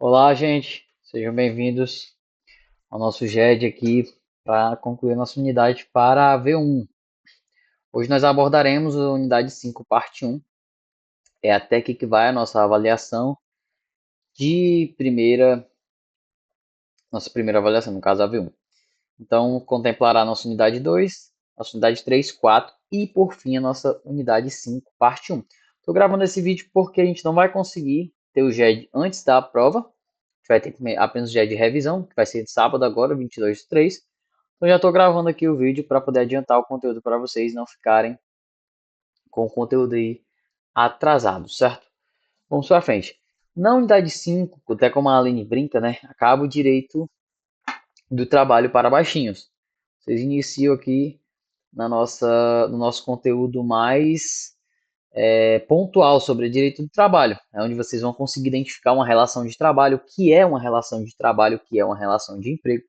Olá, gente. Sejam bem-vindos ao nosso GED aqui para concluir a nossa unidade para a V1. Hoje nós abordaremos a unidade 5, parte 1. É até aqui que vai a nossa avaliação de nossa primeira avaliação, no caso a V1. Então, contemplará a nossa unidade 2, nossa unidade 3, 4 e, por fim, a nossa unidade 5, parte 1. Estou gravando esse vídeo porque a gente não vai conseguir ter o GED antes da prova. A gente vai ter apenas o GED de revisão, que vai ser de sábado agora, 22/3. Então já estou gravando aqui o vídeo para poder adiantar o conteúdo para vocês não ficarem com o conteúdo aí atrasado, certo? Vamos para frente. Na unidade 5, até como a Aline brinca, né? Acaba o direito do trabalho para baixinhos. Vocês iniciam aqui no nosso conteúdo mais pontual sobre direito do trabalho, é onde vocês vão conseguir identificar uma relação de trabalho, o que é uma relação de trabalho, o que é uma relação de emprego,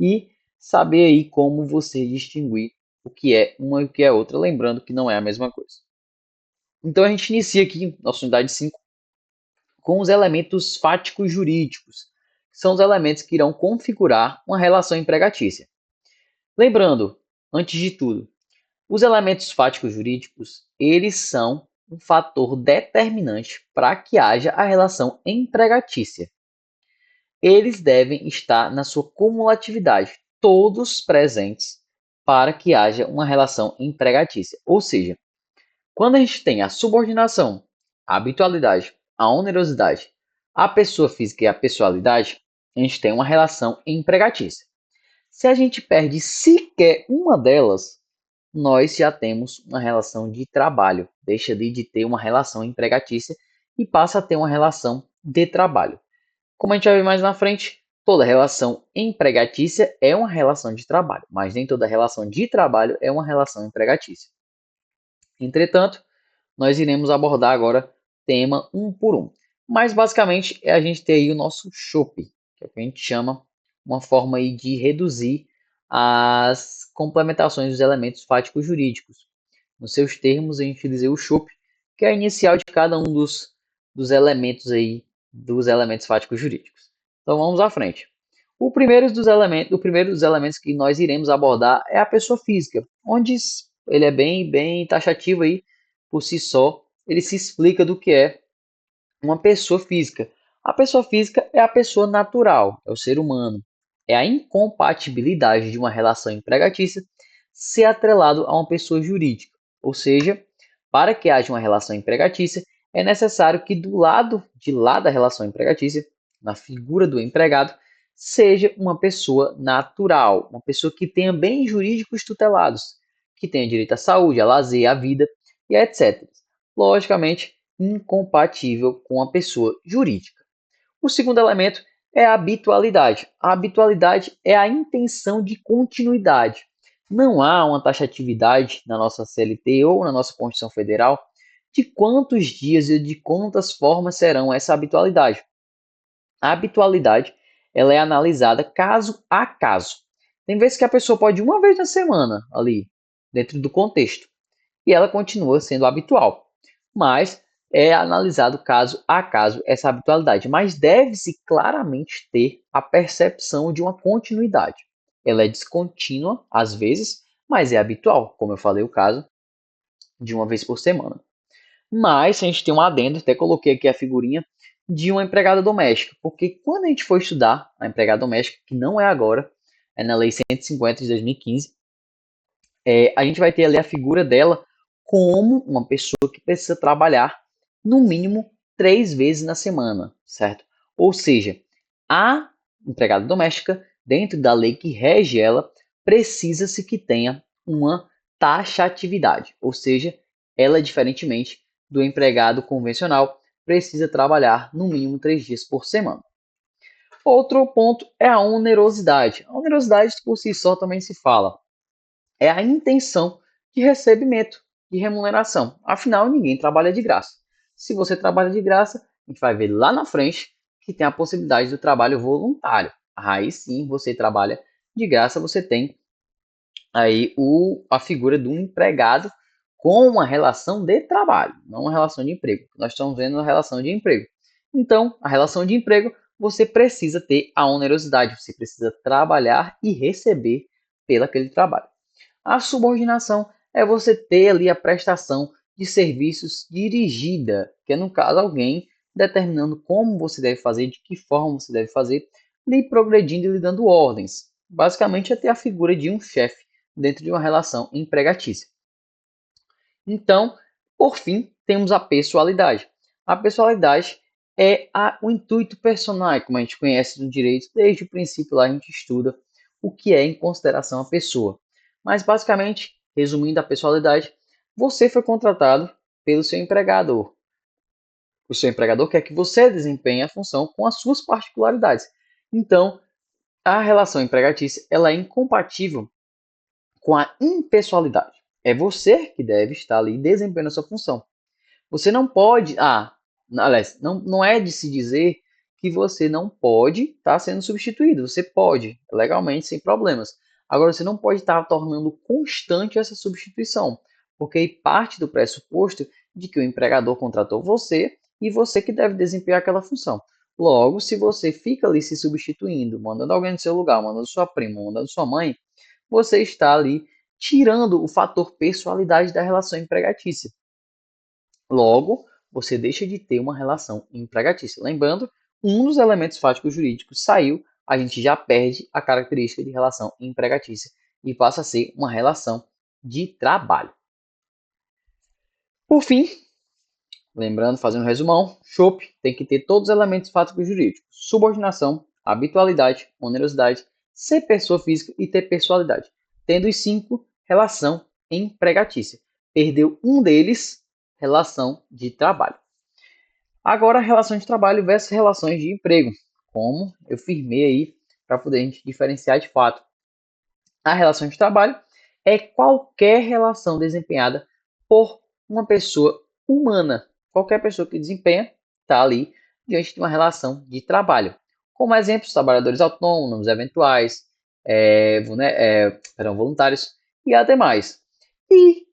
e saber aí como você distinguir o que é uma e o que é outra, lembrando que não é a mesma coisa. Então a gente inicia aqui, nossa unidade 5, com os elementos fáticos jurídicos, que são os elementos que irão configurar uma relação empregatícia. Lembrando, antes de tudo, os elementos fáticos jurídicos, eles são um fator determinante para que haja a relação empregatícia. Eles devem estar na sua cumulatividade, todos presentes, para que haja uma relação empregatícia. Ou seja, quando a gente tem a subordinação, a habitualidade, a onerosidade, a pessoa física e a pessoalidade, a gente tem uma relação empregatícia. Se a gente perde sequer uma delas, nós já temos uma relação de trabalho, deixa de ter uma relação empregatícia e passa a ter uma relação de trabalho. Como a gente vai ver mais na frente, toda relação empregatícia é uma relação de trabalho, mas nem toda relação de trabalho é uma relação empregatícia. Entretanto, nós iremos abordar agora tema um por um. Mas basicamente é a gente ter aí o nosso chope, que é o que a gente chama uma forma aí de reduzir as complementações dos elementos fáticos jurídicos. Nos seus termos, a gente utiliza o chope, que é a inicial de cada um dos elementos aí dos elementos fáticos jurídicos. Então vamos à frente. O primeiro dos elementos que nós iremos abordar é a pessoa física, onde ele é bem taxativo aí por si só, ele se explica do que é uma pessoa física. A pessoa física é a pessoa natural, é o ser humano. É a incompatibilidade de uma relação empregatícia ser atrelado a uma pessoa jurídica. Ou seja, para que haja uma relação empregatícia, é necessário que do lado de lá da relação empregatícia, na figura do empregado, seja uma pessoa natural, uma pessoa que tenha bens jurídicos tutelados, que tenha direito à saúde, a lazer, à vida e etc. Logicamente, incompatível com a pessoa jurídica. O segundo elemento é a habitualidade. A habitualidade é a intenção de continuidade. Não há uma taxatividade na nossa CLT ou na nossa Constituição Federal de quantos dias e de quantas formas serão essa habitualidade. A habitualidade ela é analisada caso a caso. Tem vezes que a pessoa pode ir uma vez na semana ali, dentro do contexto, e ela continua sendo habitual. Mas é analisado caso a caso essa habitualidade, mas deve-se claramente ter a percepção de uma continuidade. Ela é descontínua às vezes, mas é habitual, como eu falei o caso de uma vez por semana. Mas a gente tem um adendo, até coloquei aqui a figurinha de uma empregada doméstica, porque quando a gente for estudar a empregada doméstica, que não é agora, é na Lei 150 de 2015, a gente vai ter ali a figura dela como uma pessoa que precisa trabalhar no mínimo 3 vezes na semana, certo? Ou seja, a empregada doméstica, dentro da lei que rege ela, precisa-se que tenha uma taxatividade, ou seja, ela, diferentemente do empregado convencional, precisa trabalhar no mínimo 3 dias por semana. Outro ponto é a onerosidade. A onerosidade, por si só, também se fala é a intenção de recebimento, de remuneração. Afinal, ninguém trabalha de graça. Se você trabalha de graça, a gente vai ver lá na frente que tem a possibilidade do trabalho voluntário. Aí sim, você trabalha de graça, você tem aí a figura do empregado com uma relação de trabalho, não uma relação de emprego. Nós estamos vendo uma relação de emprego. Então, a relação de emprego você precisa ter a onerosidade, você precisa trabalhar e receber pelo aquele trabalho. A subordinação é você ter ali a prestação de serviços dirigida, que é, no caso, alguém determinando como você deve fazer, de que forma você deve fazer, lhe progredindo e lhe dando ordens. Basicamente, é ter a figura de um chefe dentro de uma relação empregatícia. Então, por fim, temos a pessoalidade. A pessoalidade é o intuito personal, como a gente conhece no direito, desde o princípio lá a gente estuda o que é em consideração a pessoa. Mas basicamente, resumindo a pessoalidade, você foi contratado pelo seu empregador. O seu empregador quer que você desempenhe a função com as suas particularidades. Então, a relação empregatícia ela é incompatível com a impessoalidade. É você que deve estar ali desempenhando a sua função. Você não pode. Aliás, não é de se dizer que você não pode estar sendo substituído. Você pode, legalmente, sem problemas. Agora, você não pode estar tornando constante essa substituição, porque parte do pressuposto de que o empregador contratou você e você que deve desempenhar aquela função. Logo, se você fica ali se substituindo, mandando alguém no seu lugar, mandando sua prima, mandando sua mãe, você está ali tirando o fator pessoalidade da relação empregatícia. Logo, você deixa de ter uma relação empregatícia. Lembrando, um dos elementos fáticos jurídicos saiu, a gente já perde a característica de relação empregatícia e passa a ser uma relação de trabalho. Por fim, lembrando, fazendo um resumão, SHOP tem que ter todos os elementos fáticos jurídicos: subordinação, habitualidade, onerosidade, ser pessoa física e ter pessoalidade. Tendo os 5, relação empregatícia. Perdeu um deles, relação de trabalho. Agora, relação de trabalho versus relações de emprego. Como eu firmei aí para poder a gente diferenciar de fato. A relação de trabalho é qualquer relação desempenhada por uma pessoa humana. Qualquer pessoa que desempenha está ali diante de uma relação de trabalho. Como exemplos, trabalhadores autônomos, eventuais, voluntários e até mais. E,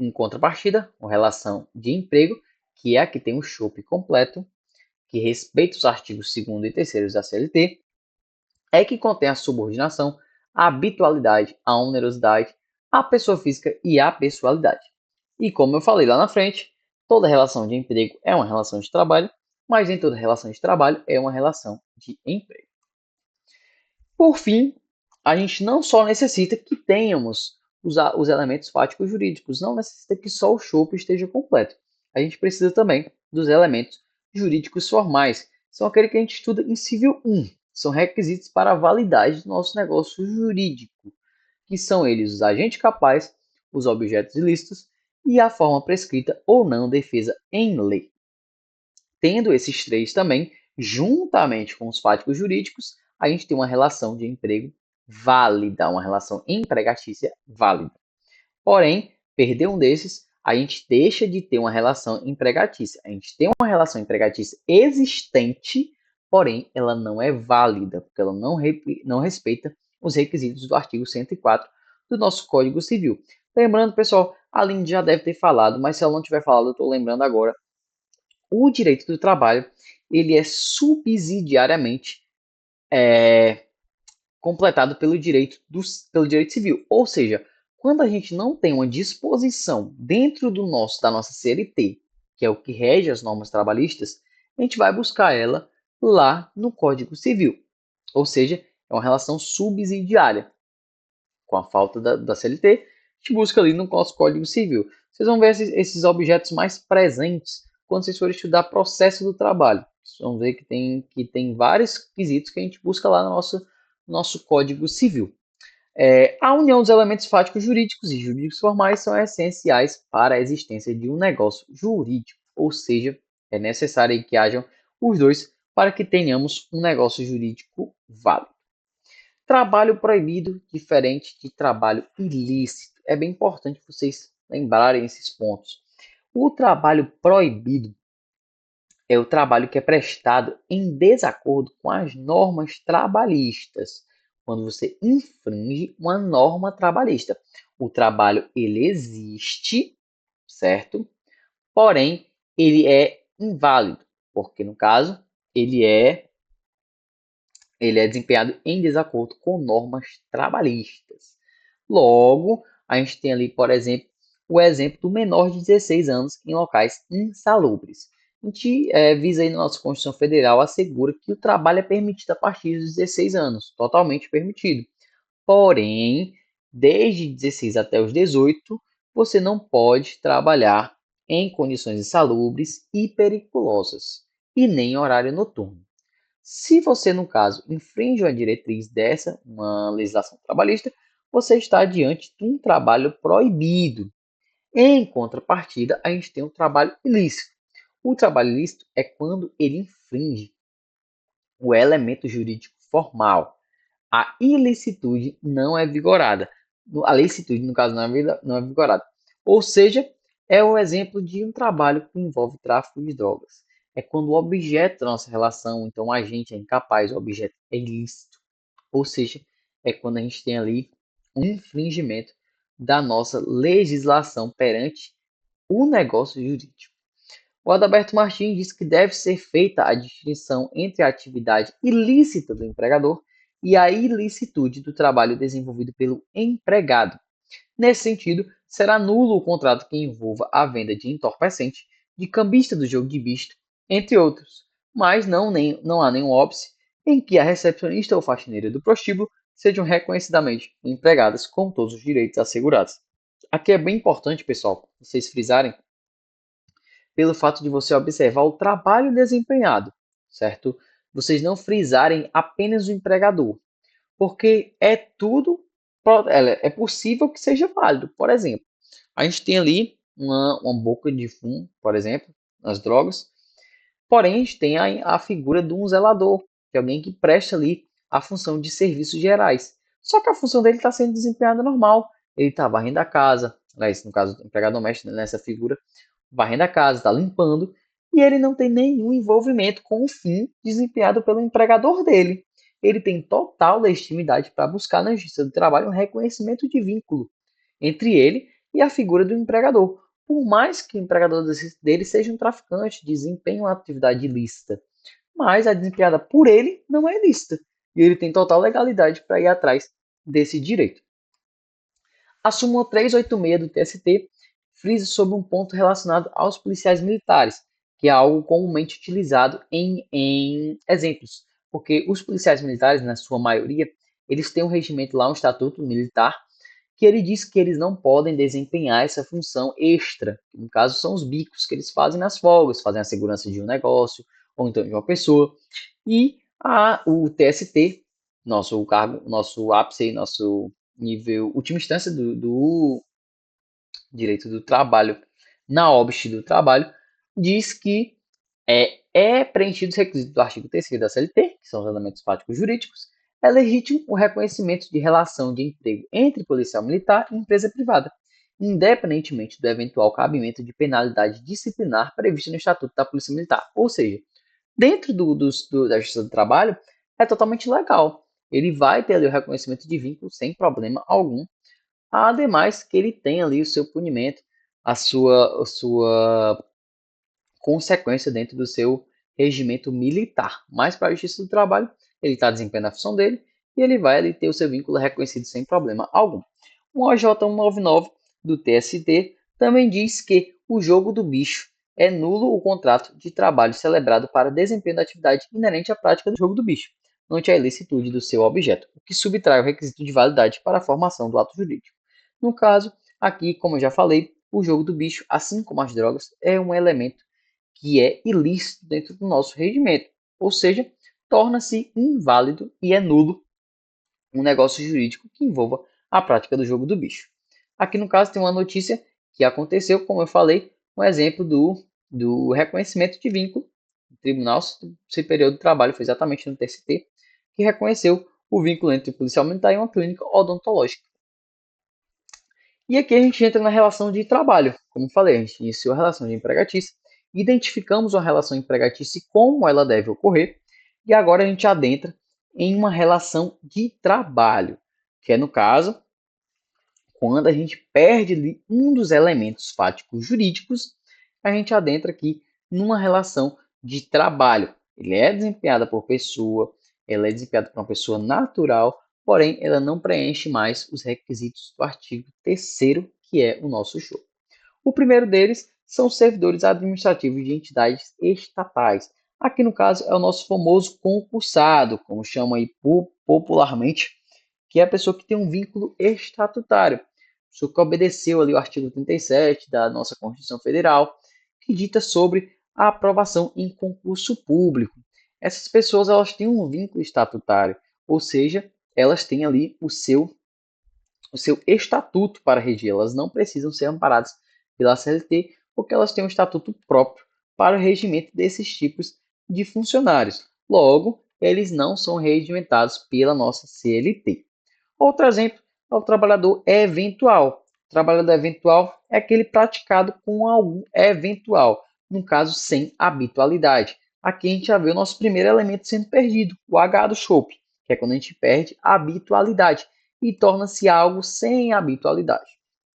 em contrapartida, uma relação de emprego, que é a que tem o SHOP completo, que respeita os artigos 2º e 3º da CLT, é que contém a subordinação, a habitualidade, a onerosidade, a pessoa física e a pessoalidade. E como eu falei lá na frente, toda relação de emprego é uma relação de trabalho, mas nem toda relação de trabalho é uma relação de emprego. Por fim, a gente não só necessita que tenhamos os elementos fáticos jurídicos, não necessita que só o SHOP esteja completo. A gente precisa também dos elementos jurídicos formais. São aqueles que a gente estuda em Civil 1. São requisitos para a validade do nosso negócio jurídico, que são eles os agentes capazes, os objetos ilícitos e a forma prescrita ou não defesa em lei. Tendo esses três também, juntamente com os fáticos jurídicos, a gente tem uma relação de emprego válida, uma relação empregatícia válida. Porém, perder um desses, a gente deixa de ter uma relação empregatícia. A gente tem uma relação empregatícia existente, porém ela não é válida, porque ela não respeita os requisitos do artigo 104 do nosso Código Civil. Lembrando, pessoal, a Aline já deve ter falado, mas se ela não tiver falado, eu estou lembrando agora. O direito do trabalho ele é subsidiariamente completado pelo direito civil. Ou seja, quando a gente não tem uma disposição dentro da nossa CLT, que é o que rege as normas trabalhistas, a gente vai buscar ela lá no Código Civil. Ou seja, é uma relação subsidiária. Com a falta da CLT, a gente busca ali no nosso Código Civil. Vocês vão ver esses objetos mais presentes quando vocês forem estudar processo do trabalho. Vocês vão ver que tem vários quesitos que a gente busca lá no nosso Código Civil. A união dos elementos fáticos jurídicos e jurídicos formais são essenciais para a existência de um negócio jurídico, ou seja, é necessário que hajam os dois para que tenhamos um negócio jurídico válido. Trabalho proibido, diferente de trabalho ilícito. É bem importante vocês lembrarem esses pontos. O trabalho proibido é o trabalho que é prestado em desacordo com as normas trabalhistas, quando você infringe uma norma trabalhista. O trabalho ele existe, certo? Porém, ele é inválido, porque no caso ele é ele é desempenhado em desacordo com normas trabalhistas. Logo, a gente tem ali, por exemplo, o exemplo do menor de 16 anos em locais insalubres. A gente visa aí na nossa Constituição Federal, assegura que o trabalho é permitido a partir dos 16 anos, totalmente permitido. Porém, desde 16 até os 18, você não pode trabalhar em condições insalubres e periculosas, e nem em horário noturno. Se você, no caso, infringe uma diretriz dessa, uma legislação trabalhista, você está diante de um trabalho proibido. Em contrapartida, a gente tem um trabalho ilícito. O trabalho ilícito é quando ele infringe o elemento jurídico formal. A ilicitude não é vigorada. A licitude, no caso, não é vigorada. Ou seja, é o exemplo de um trabalho que envolve tráfico de drogas. É quando o objeto da nossa relação, então a gente é incapaz, o objeto é ilícito. Ou seja, é quando a gente tem ali um infringimento da nossa legislação perante o negócio jurídico. O Adalberto Martins diz que deve ser feita a distinção entre a atividade ilícita do empregador e a ilicitude do trabalho desenvolvido pelo empregado. Nesse sentido, será nulo o contrato que envolva a venda de entorpecente, de cambista do jogo de bicho, entre outros, mas não há nenhum óbice em que a recepcionista ou faxineira do prostíbulo sejam reconhecidamente empregadas com todos os direitos assegurados. Aqui é bem importante, pessoal, vocês frisarem pelo fato de você observar o trabalho desempenhado, certo? Vocês não frisarem apenas o empregador, porque é possível que seja válido. Por exemplo, a gente tem ali uma boca de fumo, por exemplo, nas drogas, porém a gente tem a figura de um zelador, que é alguém que presta ali a função de serviços gerais. Só que a função dele está sendo desempenhada normal. Ele está varrendo a casa, no caso do empregado doméstico, nessa figura, varrendo a casa, está limpando, e ele não tem nenhum envolvimento com o fim desempenhado pelo empregador dele. Ele tem total legitimidade para buscar na Justiça do Trabalho um reconhecimento de vínculo entre ele e a figura do empregador. Por mais que o empregador dele seja um traficante, desempenhe uma atividade ilícita, mas a desempenhada por ele não é ilícita. E ele tem total legalidade para ir atrás desse direito. A súmula 386 do TST frisa sobre um ponto relacionado aos policiais militares, que é algo comumente utilizado em exemplos, porque os policiais militares, na sua maioria, eles têm um regimento lá, um estatuto militar, que ele diz que eles não podem desempenhar essa função extra, que no caso são os bicos que eles fazem nas folgas, fazem a segurança de um negócio, ou então de uma pessoa, e o TST, nosso cargo, nosso ápice, nosso nível, última instância do direito do trabalho, na OBS do trabalho, diz que é preenchido os requisitos do artigo 3º da CLT, que são os elementos fáticos jurídicos, é legítimo o reconhecimento de relação de emprego entre policial militar e empresa privada, independentemente do eventual cabimento de penalidade disciplinar prevista no Estatuto da Polícia Militar. Ou seja, dentro da Justiça do Trabalho, é totalmente legal. Ele vai ter ali o reconhecimento de vínculo sem problema algum. Ademais que ele tem ali o seu punimento, a sua consequência dentro do seu regimento militar. Mas para a Justiça do Trabalho, ele está desempenhando a função dele e ele vai ali ter o seu vínculo reconhecido sem problema algum. O OJ 199 do TST também diz que o jogo do bicho é nulo o contrato de trabalho celebrado para desempenho da atividade inerente à prática do jogo do bicho, ante a ilicitude do seu objeto, o que subtrai o requisito de validade para a formação do ato jurídico. No caso, aqui, como eu já falei, o jogo do bicho, assim como as drogas, é um elemento que é ilícito dentro do nosso regimento, ou seja, torna-se inválido e é nulo um negócio jurídico que envolva a prática do jogo do bicho. Aqui no caso tem uma notícia que aconteceu, como eu falei, um exemplo do reconhecimento de vínculo. O Tribunal Superior do Trabalho foi exatamente no TST que reconheceu o vínculo entre o policial militar e uma clínica odontológica. E aqui a gente entra na relação de trabalho. Como falei, a gente iniciou a relação de empregatícia, identificamos uma relação empregatícia e como ela deve ocorrer, e agora a gente adentra em uma relação de trabalho, que é, no caso, quando a gente perde um dos elementos fáticos jurídicos, a gente adentra aqui numa relação de trabalho. Ele é desempenhada por pessoa, ela é desempenhada por uma pessoa natural, porém ela não preenche mais os requisitos do artigo 3º, que é o nosso show. O primeiro deles são os servidores administrativos de entidades estatais. Aqui no caso é o nosso famoso concursado, como chama aí popularmente, que é a pessoa que tem um vínculo estatutário. A pessoa que obedeceu ali o artigo 37 da nossa Constituição Federal, que dita sobre a aprovação em concurso público. Essas pessoas elas têm um vínculo estatutário, ou seja, elas têm ali o seu estatuto para reger. Elas não precisam ser amparadas pela CLT, porque elas têm um estatuto próprio para o regimento desses tipos de funcionários. Logo, eles não são regimentados pela nossa CLT. Outro exemplo é o trabalhador eventual. O trabalhador eventual é aquele praticado com algum eventual, no caso sem habitualidade. Aqui a gente já vê o nosso primeiro elemento sendo perdido, o H do chope, que é quando a gente perde a habitualidade e torna-se algo sem habitualidade,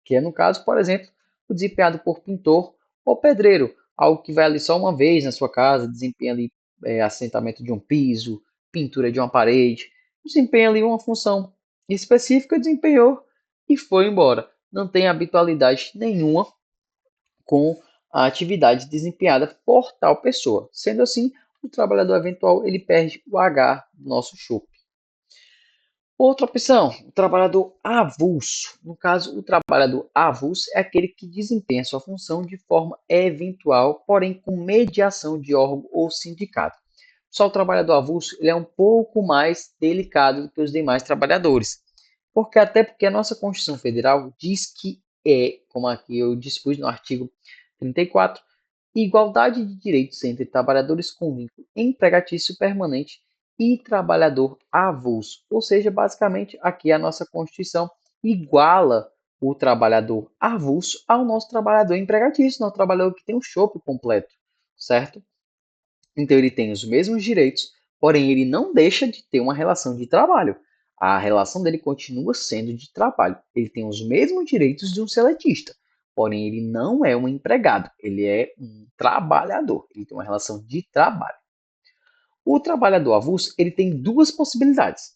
que é no caso, por exemplo, o desempenhado por pintor ou pedreiro, algo que vai ali só uma vez na sua casa, desempenha ali assentamento de um piso, pintura de uma parede, desempenha ali uma função específica, desempenhou e foi embora. Não tem habitualidade nenhuma com a atividade desempenhada por tal pessoa. Sendo assim, o trabalhador eventual ele perde o H do nosso chope. Outra opção, o trabalhador avulso. No caso, o trabalhador avulso é aquele que desempenha sua função de forma eventual, porém com mediação de órgão ou sindicato. Só o trabalhador avulso ele é um pouco mais delicado do que os demais trabalhadores, porque a nossa Constituição Federal diz que como aqui eu dispus no artigo 34, igualdade de direitos entre trabalhadores com vínculo empregatício permanente e trabalhador avulso. Ou seja, basicamente, aqui a nossa Constituição iguala o trabalhador avulso ao nosso trabalhador empregatício, nosso trabalhador que tem o chope completo, certo? Então, ele tem os mesmos direitos, porém, ele não deixa de ter uma relação de trabalho. A relação dele continua sendo de trabalho. Ele tem os mesmos direitos de um seletista, porém, ele não é um empregado, ele é um trabalhador. Ele tem uma relação de trabalho. O trabalhador avulso ele tem duas possibilidades.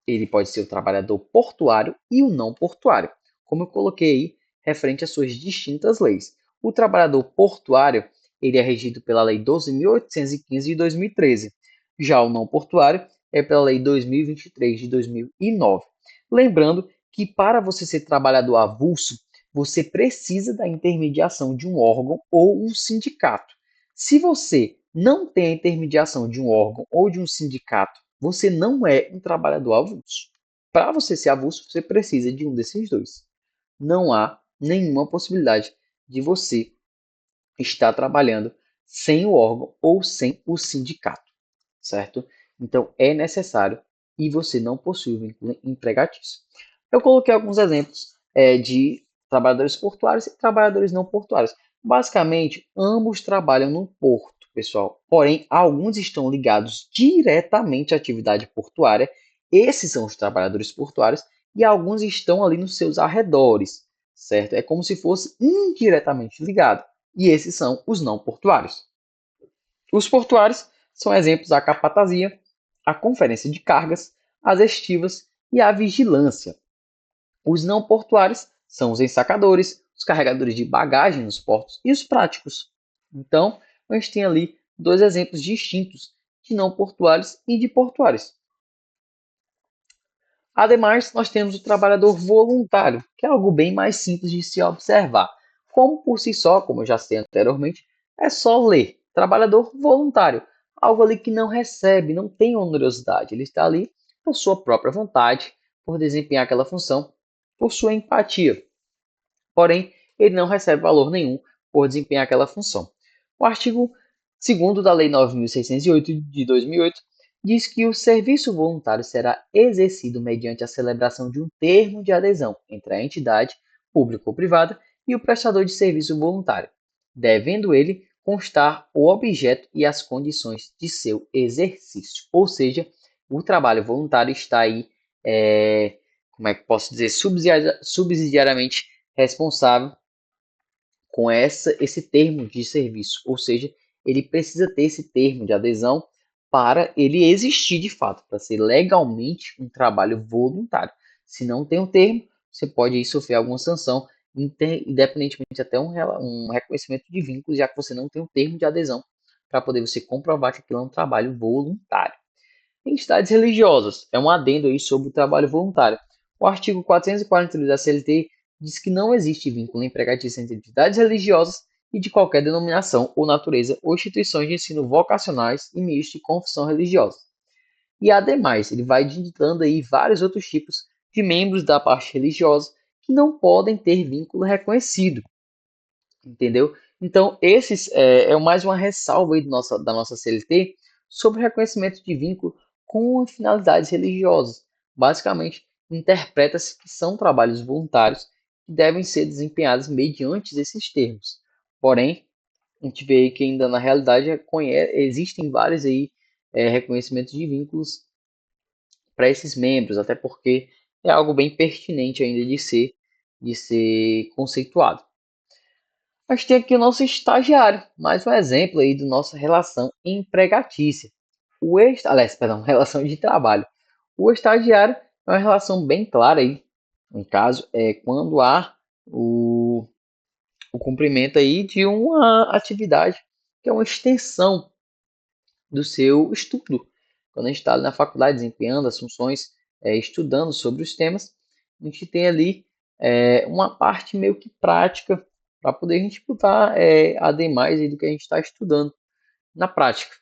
Ele pode ser o trabalhador portuário e o não portuário, como eu coloquei aí, referente às suas distintas leis. O trabalhador portuário ele é regido pela Lei 12.815 de 2013. Já o não portuário é pela Lei 2023 de 2009. Lembrando que para você ser trabalhador avulso, você precisa da intermediação de um órgão ou um sindicato. Se você não tem a intermediação de um órgão ou de um sindicato, você não é um trabalhador avulso. Para você ser avulso, você precisa de um desses dois. Não há nenhuma possibilidade de você estar trabalhando sem o órgão ou sem o sindicato, certo? Então é necessário e você não possui o vínculo empregatício. Eu coloquei alguns exemplos de trabalhadores portuários e trabalhadores não portuários. Basicamente, ambos trabalham no porto, pessoal. Porém, alguns estão ligados diretamente à atividade portuária. Esses são os trabalhadores portuários e alguns estão ali nos seus arredores, certo? É como se fosse indiretamente ligado. E esses são os não portuários. Os portuários são exemplos da capatazia, a conferência de cargas, as estivas e a vigilância. Os não portuários são os ensacadores, os carregadores de bagagem nos portos e os práticos. Então, a gente tem ali dois exemplos distintos de não portuários e de portuários. Ademais, nós temos o trabalhador voluntário, que é algo bem mais simples de se observar. Como por si só, como eu já sei anteriormente, é só ler. Trabalhador voluntário, algo ali que não recebe, não tem onerosidade. Ele está ali por sua própria vontade, por desempenhar aquela função, por sua empatia. Porém, ele não recebe valor nenhum por desempenhar aquela função. O artigo 2º da Lei 9.608 de 2008 diz que o serviço voluntário será exercido mediante a celebração de um termo de adesão entre a entidade, pública ou privada, e o prestador de serviço voluntário, devendo ele constar o objeto e as condições de seu exercício. Ou seja, o trabalho voluntário está aí, como é que posso dizer, subsidiariamente responsável com esse termo de serviço, ou seja, ele precisa ter esse termo de adesão para ele existir de fato, para ser legalmente um trabalho voluntário. Se não tem um termo, você pode aí sofrer alguma sanção, independentemente até um reconhecimento de vínculo, já que você não tem um termo de adesão para poder você comprovar que aquilo é um trabalho voluntário. Entidades religiosas, é um adendo aí sobre o trabalho voluntário. O artigo 442 da CLT diz que não existe vínculo empregatício entre entidades religiosas e de qualquer denominação ou natureza ou instituições de ensino vocacionais e meios de confissão religiosa. E ademais, ele vai indicando aí vários outros tipos de membros da parte religiosa que não podem ter vínculo reconhecido, entendeu? Então, esses é mais uma ressalva aí da nossa CLT sobre o reconhecimento de vínculo com finalidades religiosas. Basicamente, interpreta-se que são trabalhos voluntários que devem ser desempenhados mediante esses termos. Porém, a gente vê aí que ainda na realidade existem vários aí, reconhecimentos de vínculos para esses membros, até porque é algo bem pertinente ainda de ser conceituado. A gente tem aqui o nosso estagiário, mais um exemplo aí da nossa relação empregatícia. Aliás, perdão, relação de trabalho. O estagiário é uma relação bem clara aí, no caso, é quando há o cumprimento aí de uma atividade que é uma extensão do seu estudo. Quando a gente está na faculdade desempenhando as funções, estudando sobre os temas, a gente tem ali uma parte meio que prática para poder a gente botar ademais aí do que a gente está estudando na prática.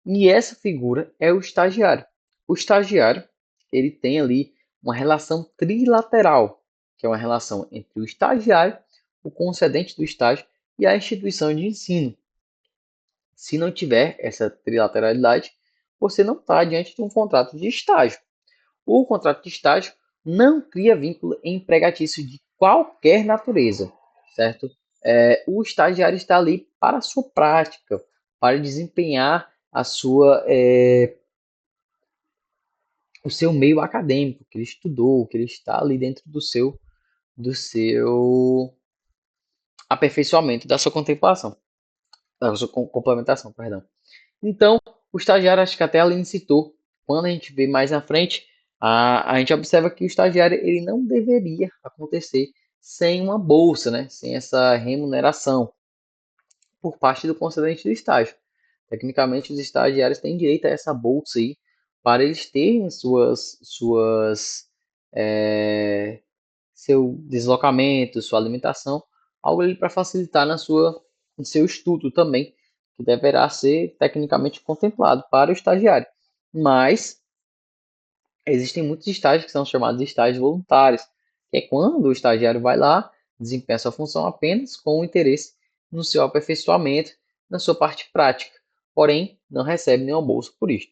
E essa figura é o estagiário. O estagiário, ele tem ali uma relação trilateral, que é uma relação entre o estagiário, o concedente do estágio e a instituição de ensino. Se não tiver essa trilateralidade, você não está diante de um contrato de estágio. O contrato de estágio não cria vínculo empregatício de qualquer natureza, certo? O estagiário está ali para a sua prática, para desempenhar o seu meio acadêmico, que ele estudou, que ele está ali dentro do seu aperfeiçoamento, da sua contemplação, da sua complementação, perdão. Então, o estagiário, acho que até a Aline citou, quando a gente vê mais na frente, a gente observa que o estagiário ele não deveria acontecer sem uma bolsa, né? Sem essa remuneração por parte do concedente do estágio. Tecnicamente, os estagiários têm direito a essa bolsa aí para eles terem é, seu deslocamento, sua alimentação, algo ali para facilitar no seu estudo também, que deverá ser tecnicamente contemplado para o estagiário. Mas existem muitos estágios que são chamados de estágios voluntários, que é quando o estagiário vai lá, desempenha sua função apenas com o interesse no seu aperfeiçoamento, na sua parte prática, porém não recebe nenhuma bolsa por isso.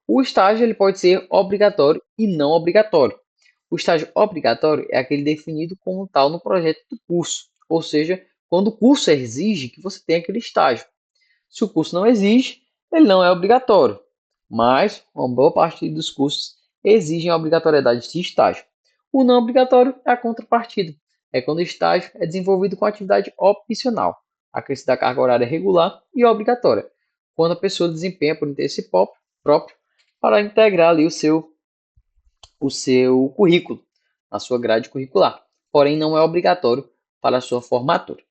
O estágio ele pode ser obrigatório e não obrigatório. O estágio obrigatório é aquele definido como tal no projeto do curso, ou seja, quando o curso exige que você tenha aquele estágio. Se o curso não exige, ele não é obrigatório, mas uma boa parte dos cursos exigem a obrigatoriedade de estágio. O não obrigatório é a contrapartida, é quando o estágio é desenvolvido com atividade opcional, acrescida da carga horária regular e obrigatória, quando a pessoa desempenha por interesse próprio para integrar ali o seu currículo, a sua grade curricular, porém não é obrigatório para a sua formatura.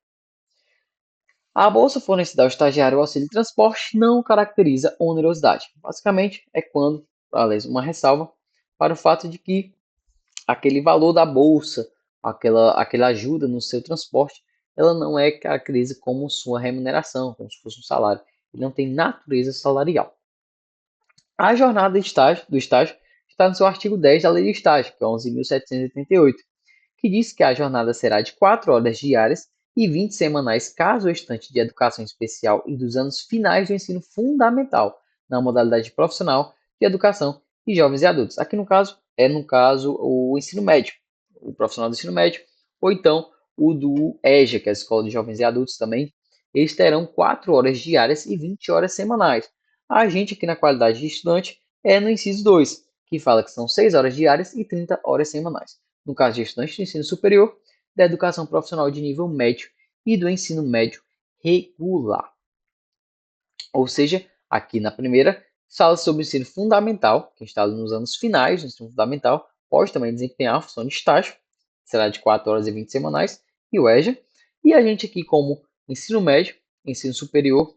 A bolsa fornecida ao estagiário ou auxílio de transporte não caracteriza onerosidade. Basicamente, é quando, aliás, uma ressalva para o fato de que aquele valor da bolsa, aquela ajuda no seu transporte, ela não é caracteriza como sua remuneração, como se fosse um salário. Ele não tem natureza salarial. A jornada do estágio está no seu artigo 10 da Lei de Estágio, que é 11.788, que diz que a jornada será de 4 horas diárias e 20 semanais, caso o estante de educação especial e dos anos finais do ensino fundamental, na modalidade profissional de educação de jovens e adultos. Aqui no caso, o ensino médio, o profissional do ensino médio, ou então o do EJA, que é a Escola de Jovens e Adultos também. Eles terão 4 horas diárias e 20 horas semanais. A gente aqui na qualidade de estudante é no inciso 2, que fala que são 6 horas diárias e 30 horas semanais. No caso de estudantes do ensino superior, da educação profissional de nível médio e do ensino médio regular. Ou seja, Aqui na primeira, fala sobre o ensino fundamental, que está nos anos finais do ensino fundamental, pode também desempenhar a função de estágio, será de 4 horas e 20 semanais, e o EJA. E a gente aqui, como ensino médio, ensino superior,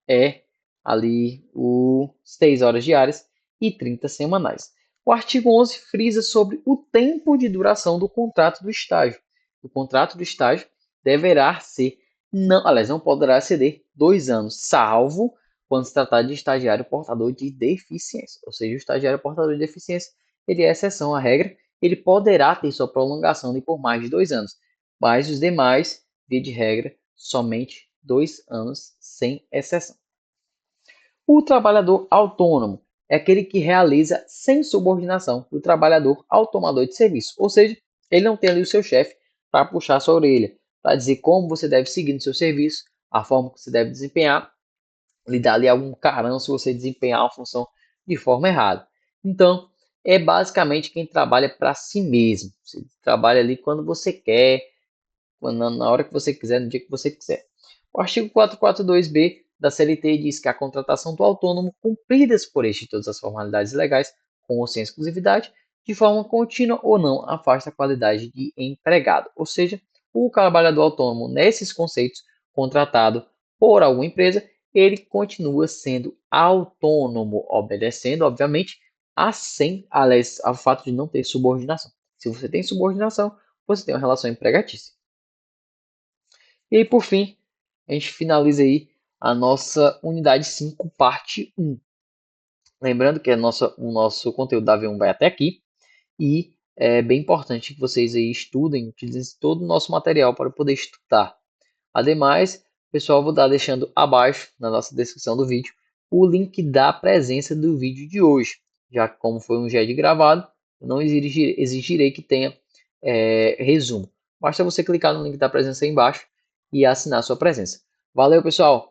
é ali o 6 horas diárias e 30 semanais. O artigo 11 frisa sobre o tempo de duração do contrato do estágio. O contrato do estágio deverá ser, não poderá exceder 2 anos, salvo quando se tratar de estagiário portador de deficiência. Ou seja, o estagiário portador de deficiência, ele é exceção à regra, ele poderá ter sua prolongação de por mais de 2 anos, mas os demais, via de regra, somente 2 anos sem exceção. O trabalhador autônomo é aquele que realiza sem subordinação do trabalhador ao tomador de serviço. Ou seja, ele não tem ali o seu chefe para puxar a sua orelha, para dizer como você deve seguir no seu serviço, a forma que você deve desempenhar, lhe dar ali algum carão se você desempenhar uma função de forma errada. Então, é basicamente quem trabalha para si mesmo. Você trabalha ali quando você quer, na hora que você quiser, no dia que você quiser. O artigo 442b da CLT diz que a contratação do autônomo, cumpridas por este todas as formalidades legais, com ou sem exclusividade, de forma contínua ou não, afasta a qualidade de empregado. Ou seja, o trabalhador autônomo, nesses conceitos, contratado por alguma empresa, ele continua sendo autônomo, obedecendo, obviamente, ao fato de não ter subordinação. Se você tem subordinação, você tem uma relação empregatícia. E aí, por fim, a gente finaliza aí a nossa unidade 5, parte 1. Lembrando que o nosso conteúdo da V1 vai até aqui e é bem importante que vocês aí estudem, utilizem todo o nosso material para poder estudar. Ademais, pessoal, vou estar deixando abaixo na nossa descrição do vídeo o link da presença do vídeo de hoje. Já que como foi um GED gravado, eu não exigirei que tenha resumo. Basta você clicar no link da presença aí embaixo e assinar a sua presença. Valeu, pessoal!